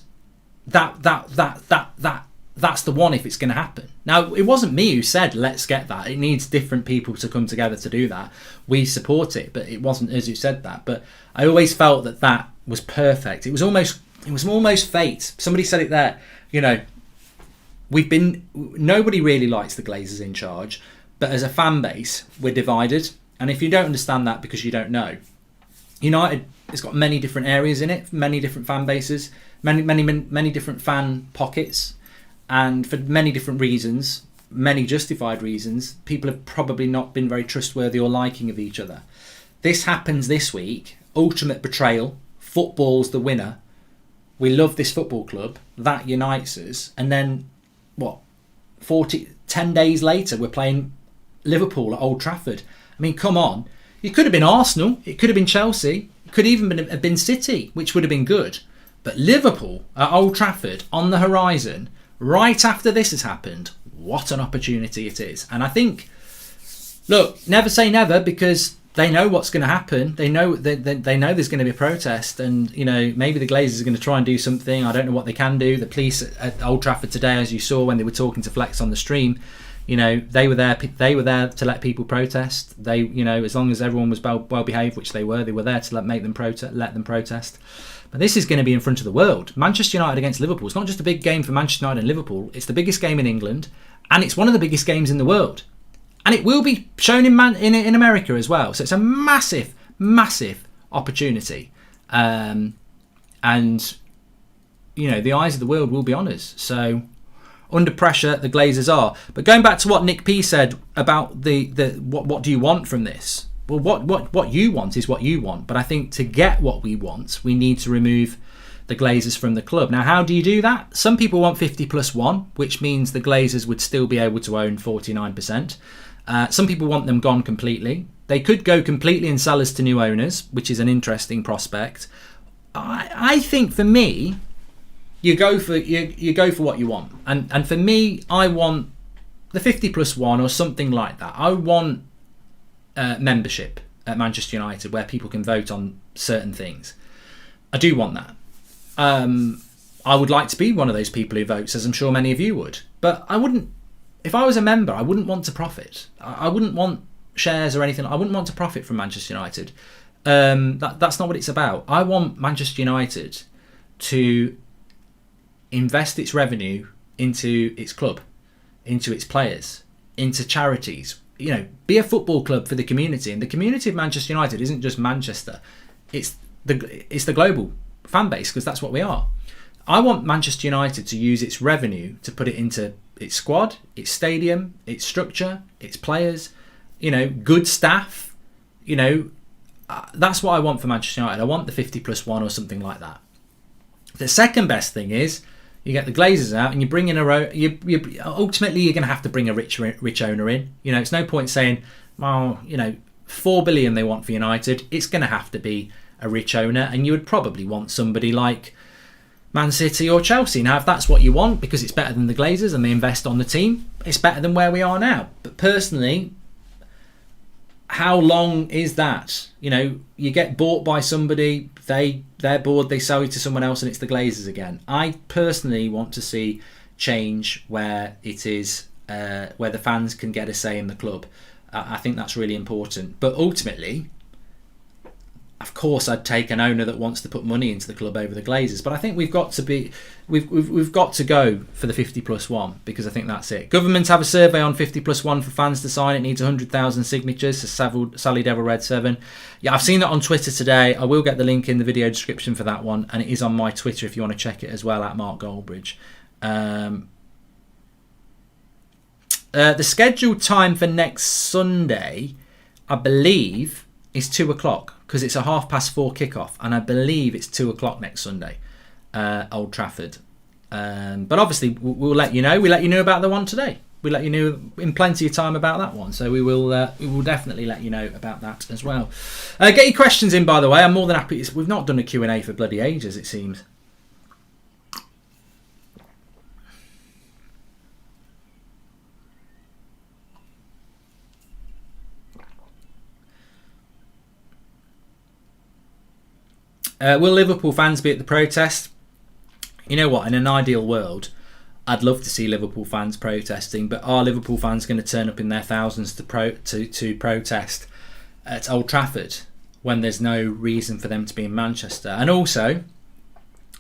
that's the one if it's going to happen. Now, it wasn't me who said, let's get that. It needs different people to come together to do that. We support it, but it wasn't us who said that. But I always felt that was perfect. It was almost fate. Somebody said it there. Nobody really likes the Glazers in charge, but as a fan base, we're divided. And if you don't understand that because you don't know, United has got many different areas in it, many different fan bases, many different fan pockets. And for many different reasons, many justified reasons, people have probably not been very trustworthy or liking of each other. This happens this week. Ultimate betrayal. Football's the winner. We love this football club. That unites us. And then, 10 days later, we're playing Liverpool at Old Trafford. I mean, come on. It could have been Arsenal. It could have been Chelsea. It could even have been City, which would have been good. But Liverpool at Old Trafford on the horizon, right after this has happened, what an opportunity it is. And I think, look, never say never, because they know what's going to happen. They know they know there's going to be a protest, and maybe the Glazers are going to try and do something. I don't know what they can do. The police at Old Trafford today, as you saw when they were talking to Flex on the stream, they were there to let people protest. They, as long as everyone was well behaved, which they were there to let them protest. But this is going to be in front of the world. Manchester United against Liverpool. It's not just a big game for Manchester United and Liverpool. It's the biggest game in England, and it's one of the biggest games in the world. And it will be shown in America as well. So it's a massive, massive opportunity. And the eyes of the world will be on us. So under pressure, the Glazers are. But going back to what Nick P said about the what do you want from this? Well, what you want is what you want. But I think to get what we want, we need to remove the Glazers from the club. Now, how do you do that? Some people want 50+1, which means the Glazers would still be able to own 49%. Some people want them gone completely. They could go completely and sell us to new owners, which is an interesting prospect. I think for me, you go for what you want. And for me, I want the 50+1 or something like that. I want membership at Manchester United where people can vote on certain things. I do want that. I would like to be one of those people who votes, as I'm sure many of you would. But I wouldn't, if I was a member, I wouldn't want to profit. I wouldn't want shares or anything. I wouldn't want to profit from Manchester United. That's not what it's about. I want Manchester United to invest its revenue into its club, into its players, into charities. Be a football club for the community. And the community of Manchester United isn't just Manchester. It's the global fan base, because that's what we are. I want Manchester United to use its revenue to put it into its squad, its stadium, its structure, its players, good staff. That's what I want for Manchester United. I want the 50+1 or something like that. The second best thing is, You get the Glazers out, and you bring in ultimately you're going to have to bring a rich owner in. You know, it's no point saying, well, you know, 4 billion they want for United. It's going to have to be a rich owner, and you would probably want somebody like Man City or Chelsea. Now, if that's what you want, because it's better than the Glazers and they invest on the team, it's better than where we are now. But personally, how long is that? You know, you get bought by somebody, they're bored, they sell you to someone else, and it's the Glazers again. I personally want to see change where it is where the fans can get a say in the club. I think that's really important. But ultimately, of course, I'd take an owner that wants to put money into the club over the Glazers. But I think we've got to go for the 50+1, because I think that's it. Government have a survey on 50+1 for fans to sign. It needs 100,000 signatures. So Sally Devil Red 7. Yeah, I've seen that on Twitter today. I will get the link in the video description for that one, and it is on my Twitter if you want to check it as well, at Mark Goldbridge. The scheduled time for next Sunday, I believe, is 2 o'clock, because it's a 4:30 kickoff, and I believe it's 2 o'clock next Sunday, Old Trafford. But obviously, we'll let you know. We let you know about the one today. We let you know in plenty of time about that one. So we will definitely let you know about that as well. Get your questions in, by the way. I'm more than happy. We've not done a Q&A for bloody ages, it seems. Will Liverpool fans be at the protest? You know what? In an ideal world, I'd love to see Liverpool fans protesting, but are Liverpool fans going to turn up in their thousands to protest at Old Trafford when there's no reason for them to be in Manchester? And also,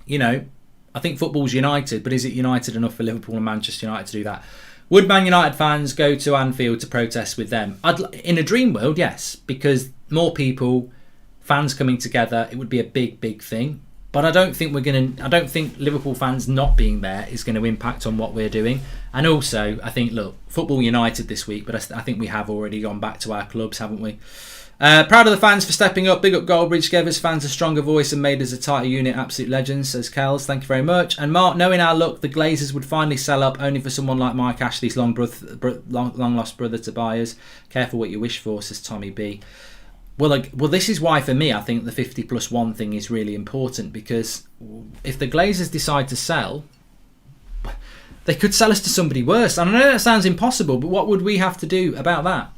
you know, I think football's united, but is it united enough for Liverpool and Manchester United to do that? Would Man United fans go to Anfield to protest with them? In a dream world, yes, because more people, fans coming together, it would be a big thing. But I don't think Liverpool fans not being there is going to impact on what we're doing. And also, I think, look, football united this week, but I think we have already gone back to our clubs, haven't we? Proud of the fans for stepping up. Big up Goldbridge, gave us fans a stronger voice and made us a tighter unit. Absolute legends, says Kells. Thank you very much. And Mark, knowing our luck, the Glazers would finally sell up, only for someone like Mike Ashley's long lost brother to buy us. Careful what you wish for, says Tommy B. Well, this is why, for me, I think the 50+1 thing is really important, because if the Glazers decide to sell, they could sell us to somebody worse. And I know that sounds impossible, but what would we have to do about that?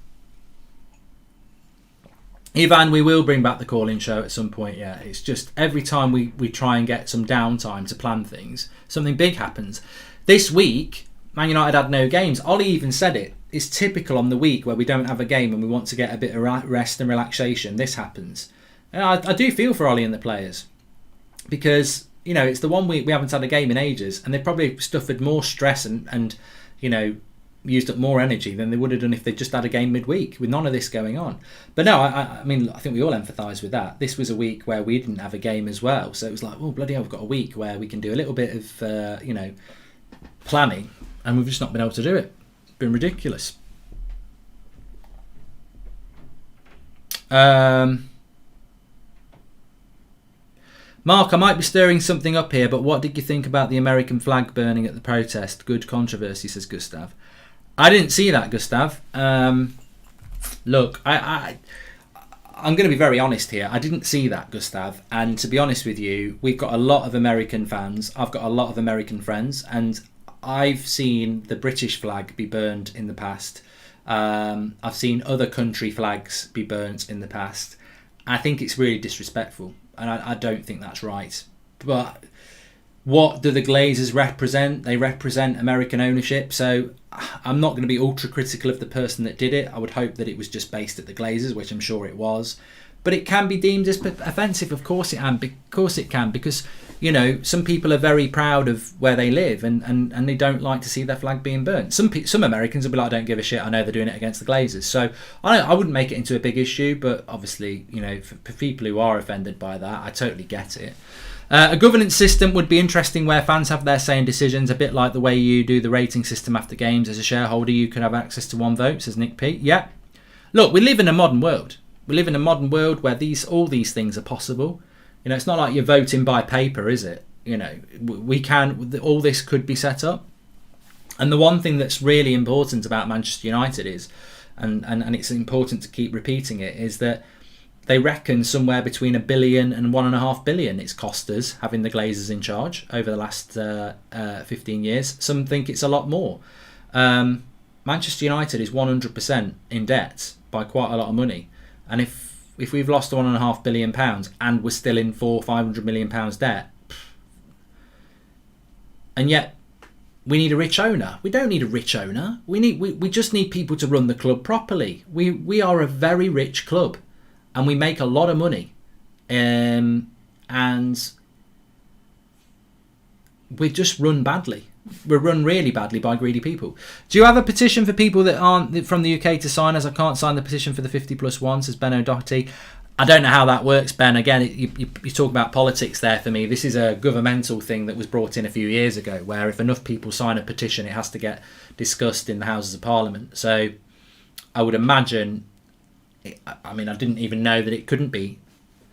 Ivan, we will bring back the call-in show at some point, yeah. It's just every time we try and get some downtime to plan things, something big happens. This week, Man United had no games. Ollie even said it. It's typical on the week where we don't have a game and we want to get a bit of rest and relaxation. This happens. And I do feel for Ollie and the players, because, you know, it's the one week we haven't had a game in ages, and they probably suffered more stress and you know, used up more energy than they would have done if they just had a game midweek with none of this going on. But no, I mean, I think we all empathise with that. This was a week where we didn't have a game as well, so it was like, oh bloody hell, we've got a week where we can do a little bit of you know, planning, and we've just not been able to do it. Been ridiculous. Mark, I might be stirring something up here, but what did you think about the American flag burning at the protest? Good controversy, says Gustav. I didn't see that, Gustav. Look, I'm going to be very honest here. I didn't see that, Gustav. And to be honest with you, we've got a lot of American fans. I've got a lot of American friends, and I've seen the British flag be burned in the past. I've seen other country flags be burnt in the past. I think it's really disrespectful, and I don't think that's right. But what do the Glazers represent? They represent American ownership, so I'm not going to be ultra critical of the person that did it. I would hope that it was just based at the Glazers, which I'm sure it was. But it can be deemed as offensive, of course it can. Of course it can, because, you know, some people are very proud of where they live, and they don't like to see their flag being burnt. Some Americans will be like, I don't give a shit, I know they're doing it against the Glazers. So I wouldn't make it into a big issue, but obviously, you know, for people who are offended by that, I totally get it. A governance system would be interesting where fans have their say in decisions, a bit like the way you do the rating system after games. As a shareholder, you could have access to one vote, says Nick P. Yeah. Look, we live in a modern world. We live in a modern world where all these things are possible. You know, it's not like you're voting by paper, is it? You know, we can. All this could be set up. And the one thing that's really important about Manchester United is, and it's important to keep repeating it, is that they reckon somewhere between $1 billion and $1.5 billion it's cost us having the Glazers in charge over the last 15 years. Some think it's a lot more. Manchester United is 100% in debt by quite a lot of money. And if we've lost £1.5 billion and we're still in £500 million debt, and yet we need a rich owner. We don't need a rich owner. We just need people to run the club properly. We are a very rich club, and we make a lot of money, and we just run badly. We're run really badly by greedy people. Do you have a petition for people that aren't from the UK to sign? As I can't sign the petition for the 50+1, says Ben O'Doherty. I don't know how that works, Ben. Again, you talk about politics there for me. This is a governmental thing that was brought in a few years ago, where if enough people sign a petition, it has to get discussed in the Houses of Parliament. So I would imagine, I mean, I didn't even know that it couldn't be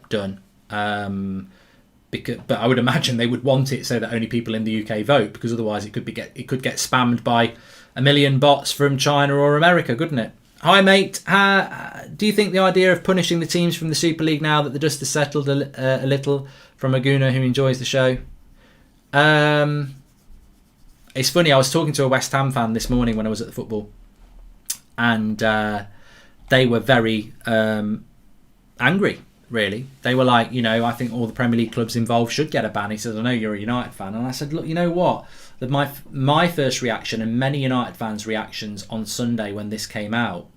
done. But I would imagine they would want it so that only people in the UK vote, because otherwise it could get spammed by a million bots from China or America, couldn't it? Hi, mate. Do you think the idea of punishing the teams from the Super League now that the dust has settled a little, from Aguna, who enjoys the show? It's funny, I was talking to a West Ham fan this morning when I was at the football, and they were very angry, really. They were like, you know, I think all the Premier League clubs involved should get a ban. He said, I know you're a United fan. And I said, look, you know what? My first reaction, and many United fans' reactions on Sunday when this came out,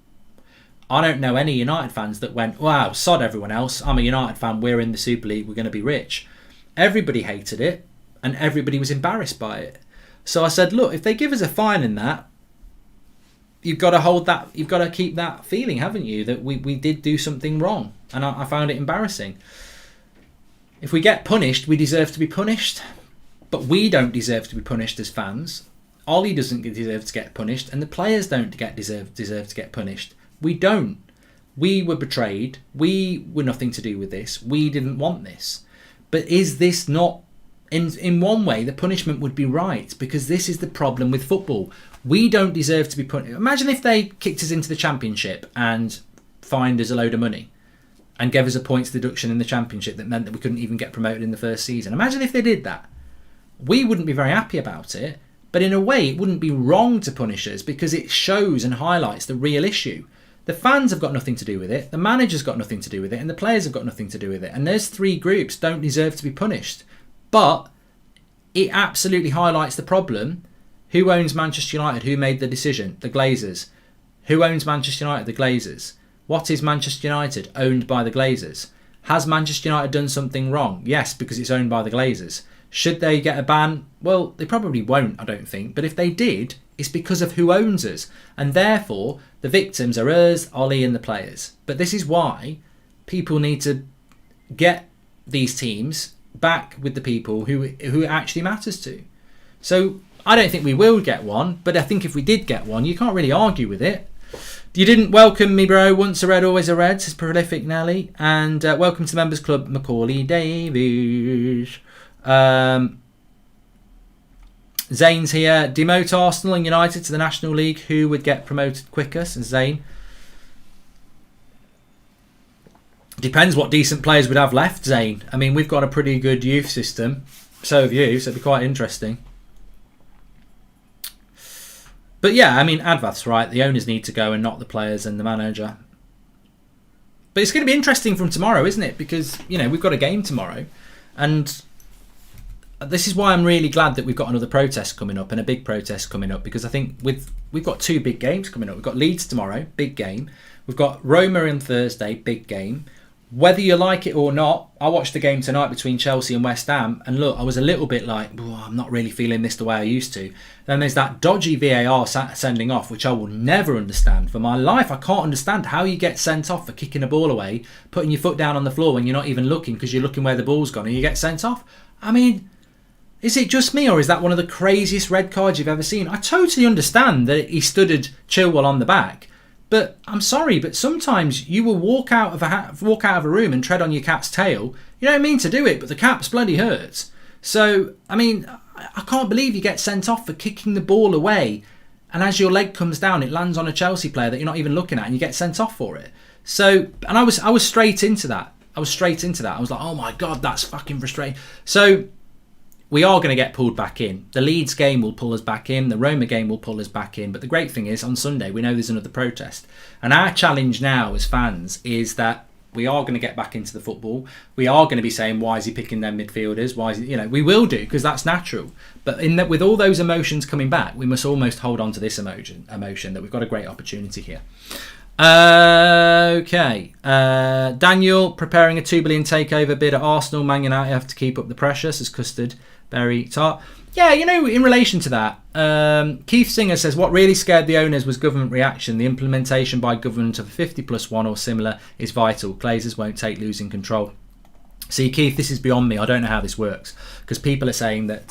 I don't know any United fans that went, wow, sod everyone else. I'm a United fan. We're in the Super League. We're going to be rich. Everybody hated it, and everybody was embarrassed by it. So I said, look, if they give us a fine in that, you've got to hold that. You've got to keep that feeling, haven't you, that we did do something wrong. And I found it embarrassing. If we get punished, we deserve to be punished. But we don't deserve to be punished as fans. Ollie doesn't deserve to get punished, and the players don't deserve to get punished. We don't. We were betrayed. We were nothing to do with this. We didn't want this. But is this not... In one way, the punishment would be right, because this is the problem with football. We don't deserve to be punished. Imagine if they kicked us into the Championship and fined us a load of money and gave us a points deduction in the Championship that meant that we couldn't even get promoted in the first season. Imagine if they did that. We wouldn't be very happy about it, but in a way it wouldn't be wrong to punish us, because it shows and highlights the real issue. The fans have got nothing to do with it, the manager's got nothing to do with it, and the players have got nothing to do with it. And those three groups don't deserve to be punished. But it absolutely highlights the problem. Who owns Manchester United? Who made the decision? The Glazers. Who owns Manchester United? The Glazers. What is Manchester United? Owned by the Glazers. Has Manchester United done something wrong? Yes, because it's owned by the Glazers. Should they get a ban? Well, they probably won't, I don't think. But if they did, it's because of who owns us. And therefore, the victims are us, Ollie and the players. But this is why people need to get these teams back with the people who it actually matters to. So I don't think we will get one, but I think if we did get one, you can't really argue with it. You didn't welcome me, bro. Once a red, always a red, says Prolific Nelly. And welcome to the Members Club, Macaulay Davies. Zane's here. Demote Arsenal and United to the National League. Who would get promoted quicker? Says Zane. Depends what decent players would have left, Zane. I mean, we've got a pretty good youth system. So have you, so it'd be quite interesting. But yeah, I mean, Advath's right. The owners need to go and not the players and the manager. But it's going to be interesting from tomorrow, isn't it? Because, you know, we've got a game tomorrow. And this is why I'm really glad that we've got another protest coming up, and a big protest coming up, because I think we've got two big games coming up. We've got Leeds tomorrow, big game. We've got Roma on Thursday, big game. Whether you like it or not, I watched the game tonight between Chelsea and West Ham, and look, I was a little bit like, I'm not really feeling this the way I used to. Then there's that dodgy VAR sending off, which I will never understand. For my life, I can't understand how you get sent off for kicking a ball away, putting your foot down on the floor when you're not even looking because you're looking where the ball's gone, and you get sent off. I mean, is it just me, or is that one of the craziest red cards you've ever seen? I totally understand that he stood Chilwell on the back. But I'm sorry, but sometimes you will walk out of a room and tread on your cat's tail. You don't mean to do it, but the cat's bloody hurts. So, I mean, I can't believe you get sent off for kicking the ball away, and as your leg comes down, it lands on a Chelsea player that you're not even looking at, and you get sent off for it. So, and I was straight into that. I was like, oh my God, that's fucking frustrating. So, we are going to get pulled back in. The Leeds game will pull us back in. The Roma game will pull us back in. But the great thing is, on Sunday, we know there's another protest. And our challenge now as fans is that we are going to get back into the football. We are going to be saying, why is he picking them midfielders? Why is he, we will do, because that's natural. But with all those emotions coming back, we must almost hold on to this emotion that we've got a great opportunity here. Okay. Daniel, preparing a 2 billion takeover bid at Arsenal. Man United have to keep up the pressure, says Custard Berry Tart. Yeah, in relation to that, Keith Singer says, what really scared the owners was government reaction. The implementation by government of a 50+1 or similar is vital. Glazers won't take losing control. See, Keith, this is beyond me. I don't know how this works, because people are saying that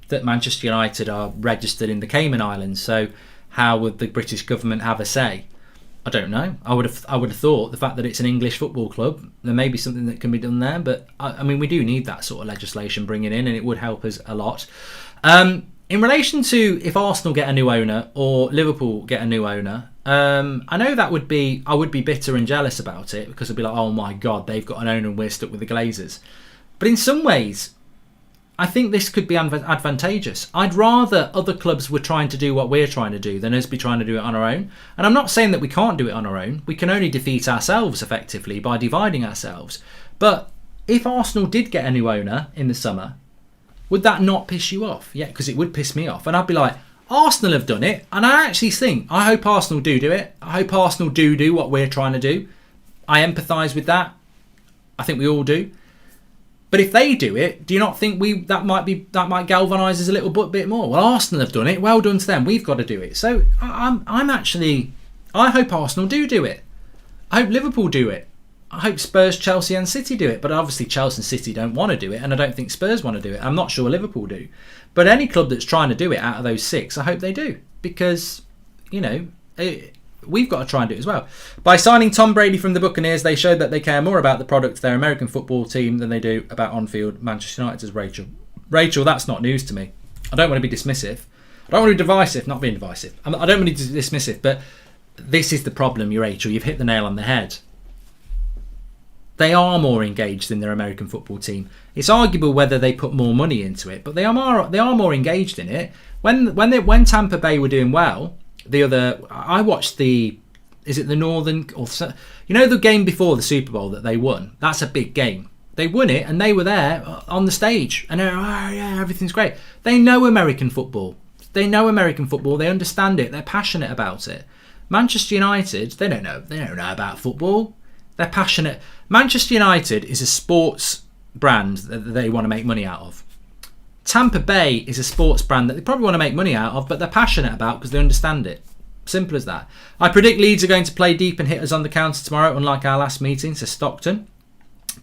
that Manchester United are registered in the Cayman Islands. So how would the British government have a say? I don't know. I would have thought the fact that it's an English football club, there may be something that can be done there. But I mean, we do need that sort of legislation bringing in, and it would help us a lot. In relation to if Arsenal get a new owner or Liverpool get a new owner, I know I would be bitter and jealous about it, because I'd be like, oh my God, they've got an owner and we're stuck with the Glazers. But in some ways, I think this could be advantageous. I'd rather other clubs were trying to do what we're trying to do than us be trying to do it on our own. And I'm not saying that we can't do it on our own. We can only defeat ourselves effectively by dividing ourselves. But if Arsenal did get a new owner in the summer, would that not piss you off? Yeah, because it would piss me off. And I'd be like, Arsenal have done it. And I actually think, I hope Arsenal do it. I hope Arsenal do what we're trying to do. I empathise with that. I think we all do. But if they do it, do you not think that might galvanise us a little bit more? Well, Arsenal have done it. Well done to them. We've got to do it. So I hope Arsenal do it. I hope Liverpool do it. I hope Spurs, Chelsea and City do it. But obviously Chelsea and City don't want to do it, and I don't think Spurs want to do it. I'm not sure Liverpool do. But any club that's trying to do it out of those 6, I hope they do. Because, we've got to try and do it as well. By signing Tom Brady from the Buccaneers, they showed that they care more about the product of their American football team than they do about on-field Manchester United, says Rachel. Rachel, that's not news to me. I don't want to be dismissive. I don't want to be divisive, not being divisive. I don't want to be dismissive, but this is the problem, Rachel. You've hit the nail on the head. They are more engaged in their American football team. It's arguable whether they put more money into it, but they are more engaged in it. When Tampa Bay were doing well, I watched the Northern, or the game before the Super Bowl that they won. That's a big game. They won it, and they were there on the stage, and they're everything's great. They know American football. They understand it. They're passionate about it. Manchester United, they don't know about football. They're passionate. Manchester United is a sports brand that they want to make money out of. Tampa Bay is a sports brand that they probably want to make money out of, but they're passionate about because they understand it. Simple as that. I predict Leeds are going to play deep and hit us on the counter tomorrow, unlike our last meeting, says Stockton.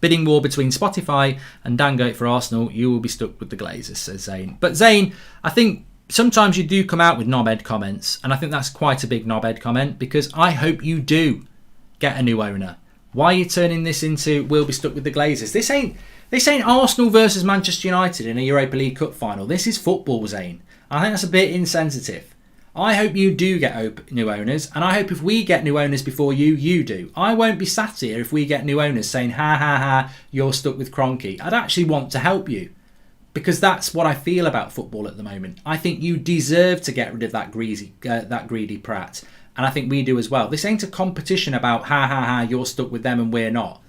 Bidding war between Spotify and Dango for Arsenal. You will be stuck with the Glazers, says Zane. But Zane, I think sometimes you do come out with knobhead comments, and I think that's quite a big knobhead comment, because I hope you do get a new owner. Why are you turning this into we'll be stuck with the Glazers? This ain't Arsenal versus Manchester United in a Europa League Cup final. This is football, Zane. I think that's a bit insensitive. I hope you do get new owners, and I hope if we get new owners before you do. I won't be sat here if we get new owners saying, ha ha ha, you're stuck with Kroenke. I'd actually want to help you, because that's what I feel about football at the moment. I think you deserve to get rid of that greedy prat, and I think we do as well. This ain't a competition about, ha ha ha, you're stuck with them and we're not.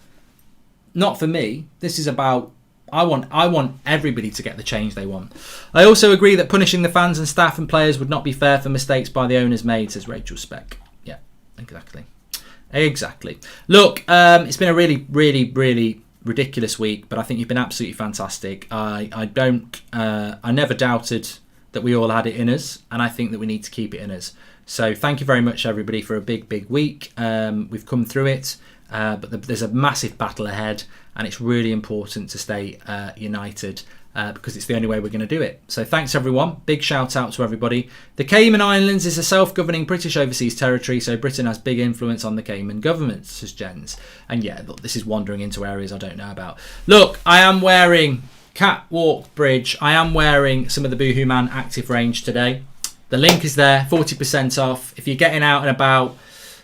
Not for me. This is about, I want everybody to get the change they want. I also agree that punishing the fans and staff and players would not be fair for mistakes by the owners made, says Rachel Speck. Yeah, exactly. Look, it's been a really, really, really ridiculous week, but I think you've been absolutely fantastic. I never doubted that we all had it in us, and I think that we need to keep it in us. So thank you very much, everybody, for a big, big week. We've come through it. But there's a massive battle ahead, and it's really important to stay united because it's the only way we're going to do it. So thanks everyone. Big shout out to everybody. The Cayman Islands is a self-governing British overseas territory, so Britain has big influence on the Cayman government, says Jens. And yeah, look, this is wandering into areas I don't know about. Look, I am wearing Catwalk Bridge. I am wearing some of the Boohoo Man active range today. The link is there, 40% off. If you're getting out and about,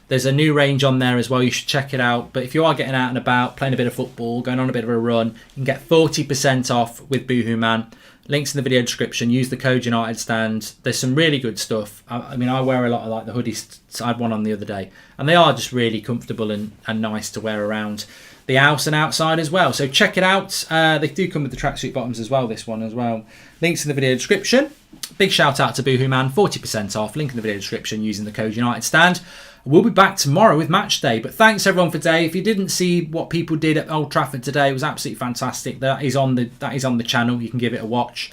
there's a new range on there as well. You should check it out. But if you are getting out and about, playing a bit of football, going on a bit of a run, you can get 40% off with Boohoo Man. Links in the video description. Use the code United Stand. There's some really good stuff. I mean, I wear a lot of like the hoodies. I had one on the other day. And they are just really comfortable and nice to wear around the house and outside as well. So check it out. They do come with the tracksuit bottoms as well, this one as well. Links in the video description. Big shout out to Boohoo Man. 40% off. Link in the video description using the code United Stand. We'll be back tomorrow with match day. But thanks everyone for today. If you didn't see what people did at Old Trafford today, it was absolutely fantastic. That is on the channel. You can give it a watch.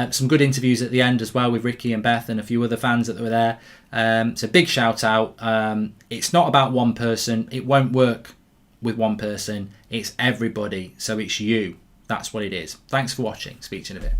Some good interviews at the end as well with Ricky and Beth and a few other fans that were there. So big shout out. It's not about one person. It won't work with one person. It's everybody. So it's you. That's what it is. Thanks for watching. Speak to you in a bit.